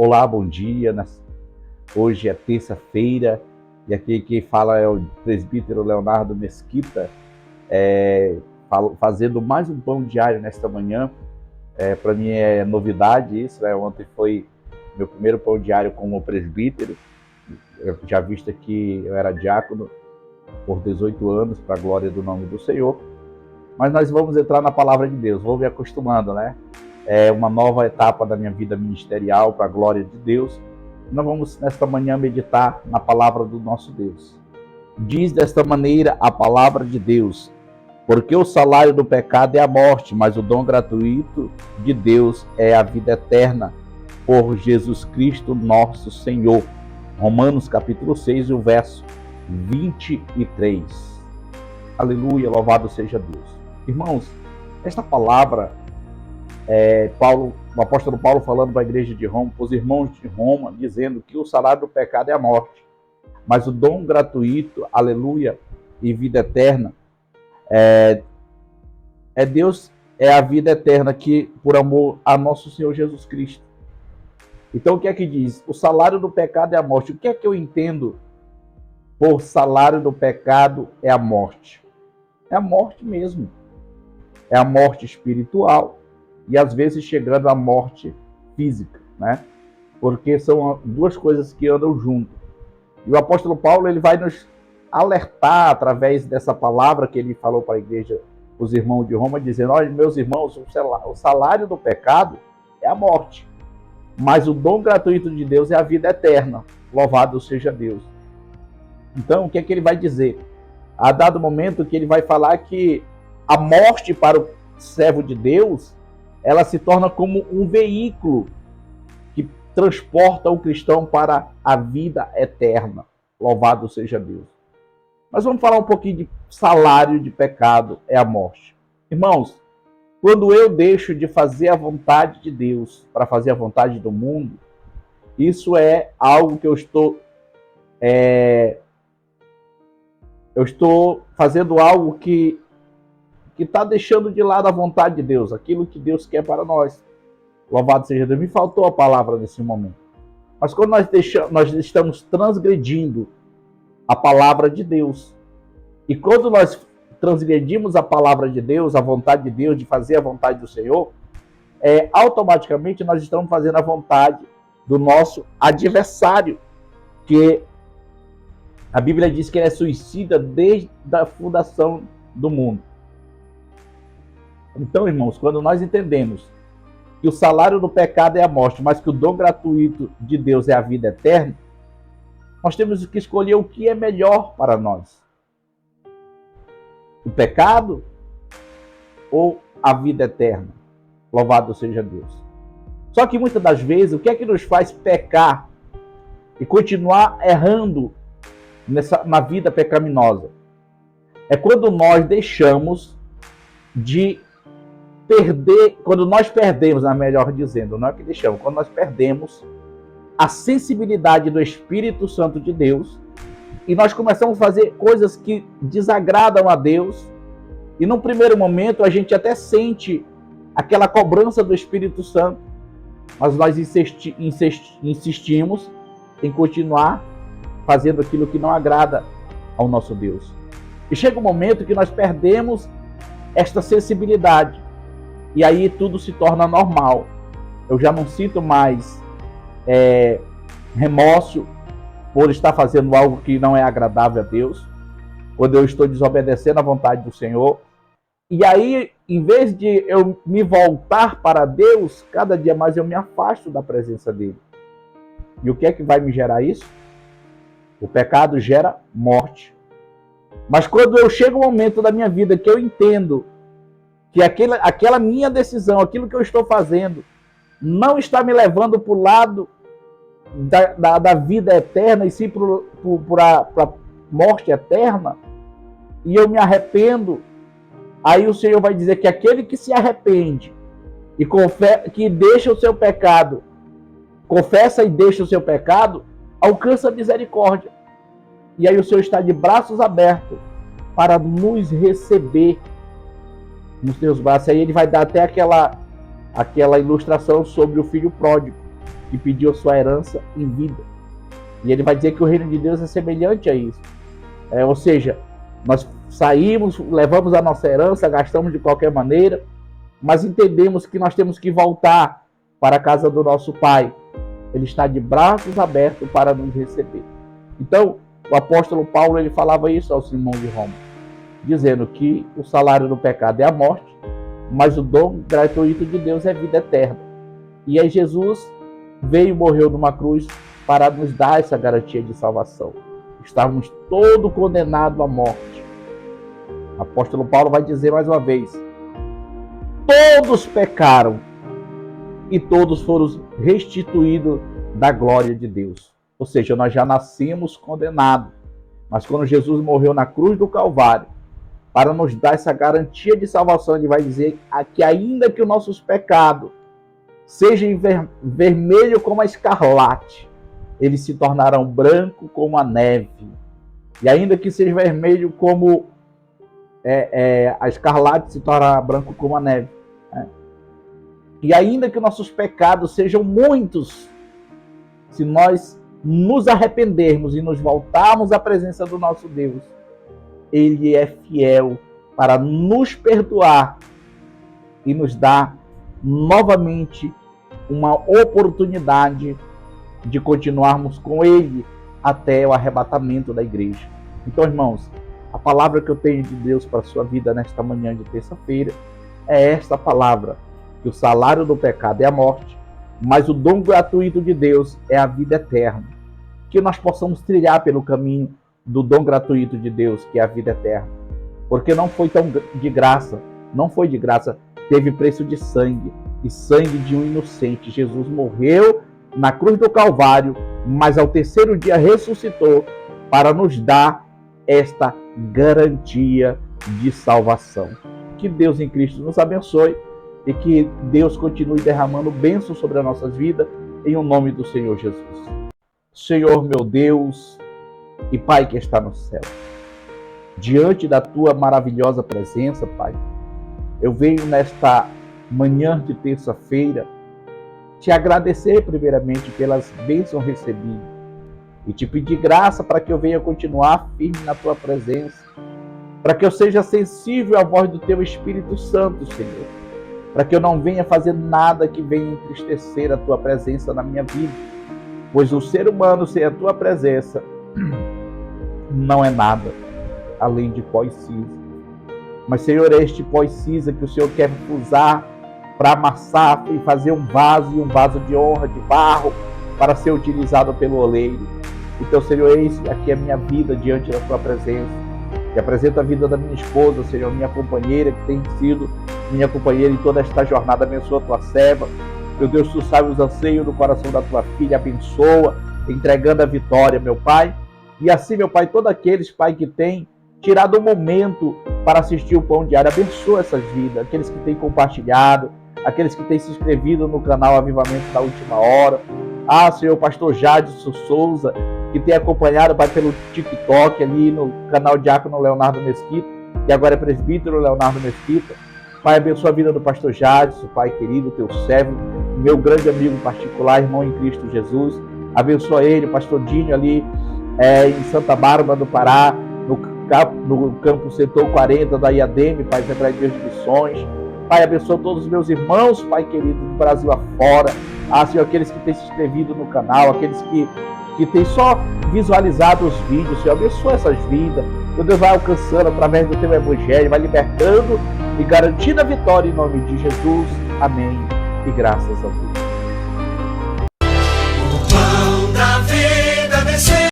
Olá, bom dia. Hoje é terça-feira e aqui quem fala é o presbítero Leonardo Mesquita, fazendo mais um pão diário nesta manhã. Para mim é novidade isso, né? Ontem foi meu primeiro pão diário como presbítero. Eu já visto que eu era diácono por 18 anos, para a glória do nome do Senhor. Mas nós vamos entrar na palavra de Deus, vou me acostumando, né? É uma nova etapa da minha vida ministerial para a glória de Deus. Nós vamos nesta manhã meditar na palavra do nosso Deus. Diz desta maneira a palavra de Deus: porque o salário do pecado é a morte, mas o dom gratuito de Deus é a vida eterna por Jesus Cristo nosso Senhor. Romanos capítulo 6, o verso 23. Aleluia, louvado seja Deus. Irmãos, esta palavra o apóstolo Paulo falando para a igreja de Roma, para os irmãos de Roma, dizendo que o salário do pecado é a morte, mas o dom gratuito, aleluia, e vida eterna, Deus, é a vida eterna que, por amor a nosso Senhor Jesus Cristo. Então o que é que diz? O salário do pecado é a morte. O que é que eu entendo por salário do pecado é a morte? É a morte mesmo. É a morte espiritual. E às vezes chegando à morte física, né? Porque são duas coisas que andam junto. E o apóstolo Paulo, ele vai nos alertar através dessa palavra que ele falou para a igreja, os irmãos de Roma, dizendo: olha, meus irmãos, o salário do pecado é a morte, mas o dom gratuito de Deus é a vida eterna. Louvado seja Deus. Então, o que é que ele vai dizer? A dado momento que ele vai falar que a morte para o servo de Deus, ela se torna como um veículo que transporta o cristão para a vida eterna. Louvado seja Deus. Mas vamos falar um pouquinho de salário de pecado, é a morte. Irmãos, quando eu deixo de fazer a vontade de Deus para fazer a vontade do mundo, isso é algo que eu estou fazendo algo que está deixando de lado a vontade de Deus, aquilo que Deus quer para nós. Louvado seja Deus. Me faltou a palavra nesse momento. Mas quando nós estamos transgredindo a palavra de Deus, e quando nós transgredimos a palavra de Deus, a vontade de Deus, de fazer a vontade do Senhor, automaticamente nós estamos fazendo a vontade do nosso adversário, que a Bíblia diz que ele é suicida desde a fundação do mundo. Então, irmãos, quando nós entendemos que o salário do pecado é a morte, mas que o dom gratuito de Deus é a vida eterna, nós temos que escolher o que é melhor para nós. O pecado ou a vida eterna? Louvado seja Deus. Só que muitas das vezes, o que é que nos faz pecar e continuar errando na vida pecaminosa? É quando nós deixamos de quando nós perdemos, melhor dizendo, não é que deixamos, quando nós perdemos a sensibilidade do Espírito Santo de Deus e nós começamos a fazer coisas que desagradam a Deus, e num primeiro momento a gente até sente aquela cobrança do Espírito Santo, mas nós insistimos em continuar fazendo aquilo que não agrada ao nosso Deus. E chega um momento que nós perdemos esta sensibilidade, e aí tudo se torna normal. Eu já não sinto mais remorso por estar fazendo algo que não é agradável a Deus, quando eu estou desobedecendo à vontade do Senhor. E aí, em vez de eu me voltar para Deus, cada dia mais eu me afasto da presença dele. E o que é que vai me gerar isso? O pecado gera morte. Mas quando eu chego um momento da minha vida que eu entendo que aquela minha decisão, aquilo que eu estou fazendo, não está me levando para o lado da vida eterna, e sim para a morte eterna, e eu me arrependo, aí o Senhor vai dizer que aquele que se arrepende e que deixa o seu pecado, confessa e deixa o seu pecado, alcança a misericórdia. E aí o Senhor está de braços abertos para nos receber nos seus braços. Aí ele vai dar até aquela ilustração sobre o filho pródigo. que pediu a sua herança em vida. E ele vai dizer que o reino de Deus é semelhante a isso. Ou seja, nós saímos, levamos a nossa herança, gastamos de qualquer maneira, mas entendemos que nós temos que voltar para a casa do nosso Pai. Ele está de braços abertos para nos receber. Então, o apóstolo Paulo ele falava isso ao Simão de Roma, dizendo que o salário do pecado é a morte, mas o dom gratuito de Deus é vida eterna. E aí Jesus veio e morreu numa cruz para nos dar essa garantia de salvação. Estávamos todos condenados à morte. O apóstolo Paulo vai dizer mais uma vez: todos pecaram e todos foram restituídos da glória de Deus. Ou seja, nós já nascemos condenados. Mas quando Jesus morreu na cruz do Calvário, para nos dar essa garantia de salvação, ele vai dizer que ainda que os nossos pecados sejam vermelhos como a escarlate, eles se tornarão branco como a neve. E ainda que seja vermelho como a escarlate, se tornará branco como a neve. E ainda que nossos pecados sejam muitos, se nós nos arrependermos e nos voltarmos à presença do nosso Deus, Ele é fiel para nos perdoar e nos dar novamente uma oportunidade de continuarmos com Ele até o arrebatamento da igreja. Então, irmãos, a palavra que eu tenho de Deus para a sua vida nesta manhã de terça-feira é esta palavra: que o salário do pecado é a morte, mas o dom gratuito de Deus é a vida eterna. Que nós possamos trilhar pelo caminho do dom gratuito de Deus, que é a vida eterna. Porque não foi tão de graça, não foi de graça, teve preço de sangue, e sangue de um inocente. Jesus morreu na cruz do Calvário, mas ao terceiro dia ressuscitou para nos dar esta garantia de salvação. Que Deus em Cristo nos abençoe e que Deus continue derramando bênçãos sobre as nossas vidas, em o nome do Senhor Jesus. Senhor meu Deus e Pai que está no céu, diante da Tua maravilhosa presença, Pai, eu venho nesta manhã de terça-feira te agradecer primeiramente pelas bênçãos recebidas e te pedir graça para que eu venha continuar firme na Tua presença, para que eu seja sensível à voz do Teu Espírito Santo, Senhor, para que eu não venha fazer nada que venha entristecer a Tua presença na minha vida, pois o ser humano sem a Tua presença não é nada além de pó e cinza. Mas, Senhor, é este pó e cinza que o Senhor quer usar para amassar e fazer um vaso de honra, de barro, para ser utilizado pelo oleiro. Então, Senhor, eis aqui a minha vida diante da Tua presença. Te apresento a vida da minha esposa, Senhor, minha companheira, que tem sido minha companheira em toda esta jornada. Abençoa a Tua serva. Meu Deus, Tu sabes os anseios do coração da Tua filha. Abençoa, entregando a vitória, meu Pai. E assim, meu Pai, todos aqueles, Pai, que têm tirado um momento para assistir o Pão Diário, abençoa essas vidas. Aqueles que têm compartilhado, aqueles que têm se inscrevido no canal Avivamento da Última Hora. Senhor, pastor Jadson Souza, que tem acompanhado, Pai, pelo TikTok, ali no canal Diácono Leonardo Mesquita, que agora é presbítero Leonardo Mesquita. Pai, abençoa a vida do pastor Jadson, Pai querido, Teu servo, meu grande amigo particular, irmão em Cristo Jesus. Abençoa ele, pastor Dinho, ali em Santa Bárbara do Pará, no campo setor 40 da IADM, Pai, Assembleia de Deus de Missões. Pai, abençoa todos os meus irmãos, Pai querido, do Brasil afora. Senhor, aqueles que têm se inscrevido no canal, aqueles que têm só visualizado os vídeos, Senhor, abençoa essas vidas. Meu Deus, vai alcançando através do Teu Evangelho, vai libertando e garantindo a vitória em nome de Jesus. Amém. E graças a Deus.